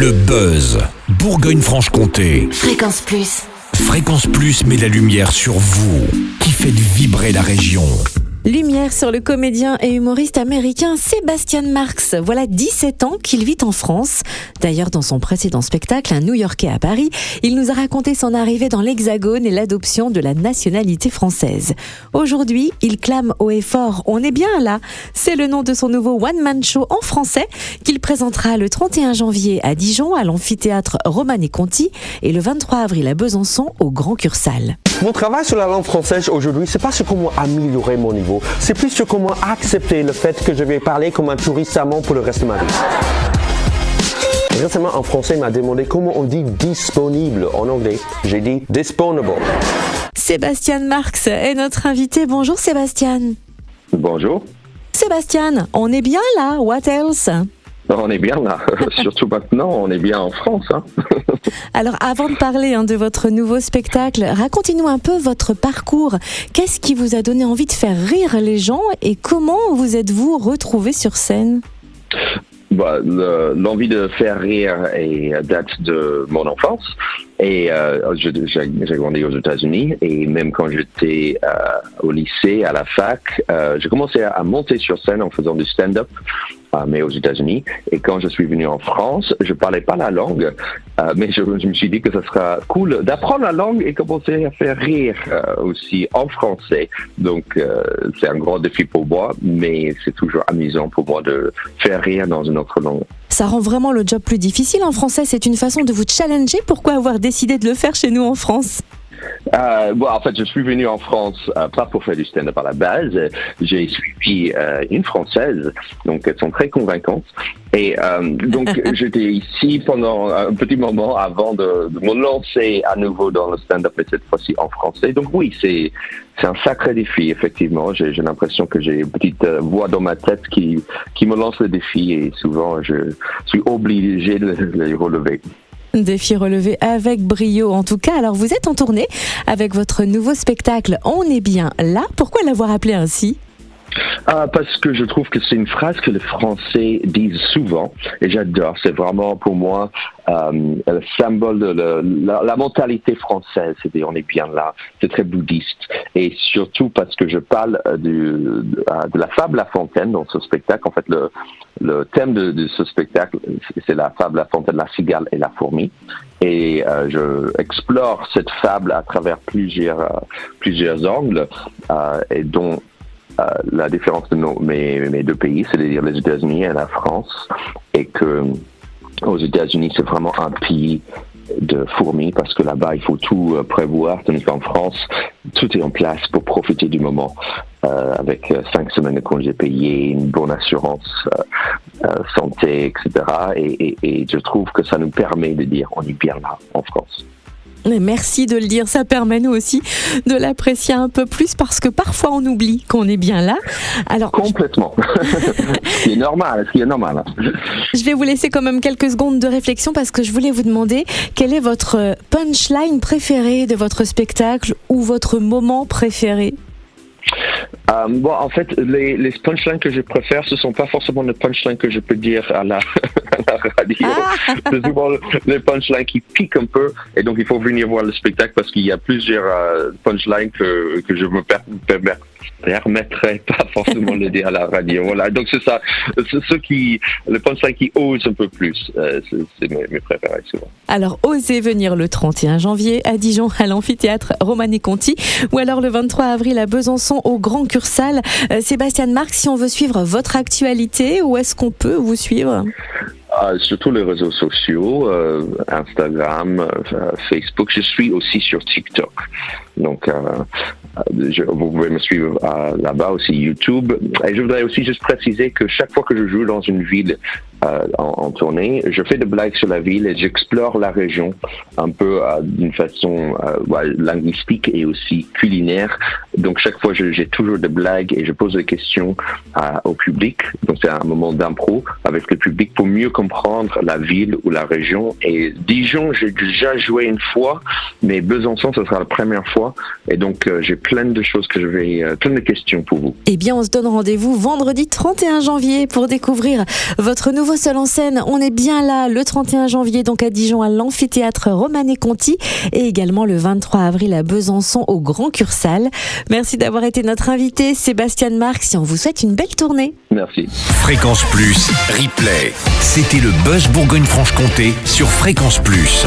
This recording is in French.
Le buzz, Bourgogne-Franche-Comté. Fréquence Plus. Fréquence Plus met la lumière sur vous, qui faites vibrer la région. Lumière sur le comédien et humoriste américain Sebastian Marx. Voilà 17 ans qu'il vit en France. D'ailleurs, dans son précédent spectacle, un New-Yorkais à Paris, il nous a raconté son arrivée dans l'Hexagone et l'adoption de la nationalité française. Aujourd'hui, il clame haut et fort « On est bien là !» C'est le nom de son nouveau one-man show en français qu'il présentera le 31 janvier à Dijon, à l'amphithéâtre Romanée-Conti et le 23 avril à Besançon, au Grand Cursal. Mon travail sur la langue française aujourd'hui, c'est pas sur comment améliorer mon niveau, c'est plus sur comment accepter le fait que je vais parler comme un touriste savant pour le reste de ma vie. Récemment, un Français m'a demandé comment on dit disponible en anglais. J'ai dit disponible. Sébastien Marx est notre invité. Bonjour Sébastien. Bonjour. Sébastien, on est bien là, what else? On est bien là, surtout maintenant, on est bien en France. Alors avant de parler de votre nouveau spectacle, racontez-nous un peu votre parcours. Qu'est-ce qui vous a donné envie de faire rire les gens et comment vous êtes-vous retrouvé sur scène? L'envie de faire rire date de mon enfance. Et j'ai grandi aux États-Unis et même quand j'étais au lycée, à la fac, j'ai commencé à monter sur scène en faisant du stand-up, mais aux États-Unis. Et quand je suis venu en France, je parlais pas la langue, mais je me suis dit que ce sera cool d'apprendre la langue et commencer à faire rire aussi en français. Donc c'est un grand défi pour moi, mais c'est toujours amusant pour moi de faire rire dans une autre langue. Ça rend vraiment le job plus difficile en français, c'est une façon de vous challenger. Pourquoi avoir décidé de le faire chez nous en France? En fait, je suis venu en France pas pour faire du stand-up à la base. J'ai suivi une Française, donc elles sont très convaincantes. Et donc j'étais ici pendant un petit moment avant de me lancer à nouveau dans le stand-up, mais cette fois-ci en français. Donc oui, c'est un sacré défi, effectivement. J'ai l'impression que j'ai une petite voix dans ma tête qui me lance le défi et souvent je suis obligé de les relever. Défi relevé avec brio en tout cas. Alors vous êtes en tournée avec votre nouveau spectacle On est bien là. Pourquoi l'avoir appelé ainsi? Parce que je trouve que c'est une phrase que les Français disent souvent et j'adore. C'est vraiment pour moi le symbole de la mentalité française. C'est-à-dire on est bien là. C'est très bouddhiste et surtout parce que je parle de la fable La Fontaine dans ce spectacle. En fait, le thème de ce spectacle, c'est la fable La Fontaine, la cigale et la fourmi. Et je explore cette fable à travers plusieurs angles et dont la différence de mes deux pays, c'est-à-dire les États-Unis et la France, et que aux États-Unis c'est vraiment un pays de fourmis parce que là-bas il faut tout prévoir, tandis qu'en France tout est en place pour profiter du moment avec 5 semaines de congés payés, une bonne assurance santé, etc. Et je trouve que ça nous permet de dire on est bien là en France. Merci de le dire, ça permet nous aussi de l'apprécier un peu plus parce que parfois on oublie qu'on est bien là. Alors, complètement. Ce qui est normal. Je vais vous laisser quand même quelques secondes de réflexion parce que je voulais vous demander quel est votre punchline préféré de votre spectacle ou votre moment préféré? En fait, les punchlines que je préfère, ce sont pas forcément les punchlines que je peux dire à la radio. C'est souvent les punchlines qui piquent un peu, et donc il faut venir voir le spectacle parce qu'il y a plusieurs punchlines que je me permettrais pas forcément de dire à la radio. Voilà, donc c'est ça. Les punchlines qui osent un peu plus, c'est mes préférés souvent. Alors, osez venir le 31 janvier à Dijon, à l'amphithéâtre Romanée-Conti, ou alors le 23 avril à Besançon, au Grand Cursal. Sébastien Marx, si on veut suivre votre actualité, où est-ce qu'on peut vous suivre? Sur tous les réseaux sociaux, Instagram, Facebook. Je suis aussi sur TikTok. Donc, vous pouvez me suivre là-bas aussi, YouTube. Et je voudrais aussi juste préciser que chaque fois que je joue dans une ville en tournée, je fais des blagues sur la ville et j'explore la région un peu d'une façon linguistique et aussi culinaire. Donc chaque fois, j'ai toujours des blagues et je pose des questions au public. Donc c'est un moment d'impro avec le public pour mieux comprendre la ville ou la région. Et Dijon, j'ai déjà joué une fois, mais Besançon, ce sera la première fois. Et donc j'ai plein de choses que plein de questions pour vous. Eh bien, on se donne rendez-vous vendredi 31 janvier pour découvrir votre nouveau nouveau seul en scène. On est bien là le 31 janvier, donc à Dijon, à l'amphithéâtre Romanée-Conti, et également le 23 avril à Besançon, au Grand Cursal. Merci d'avoir été notre invité, Sébastien Marx, et on vous souhaite une belle tournée. Merci. Fréquence Plus, replay. C'était le Buzz Bourgogne-Franche-Comté sur Fréquence Plus.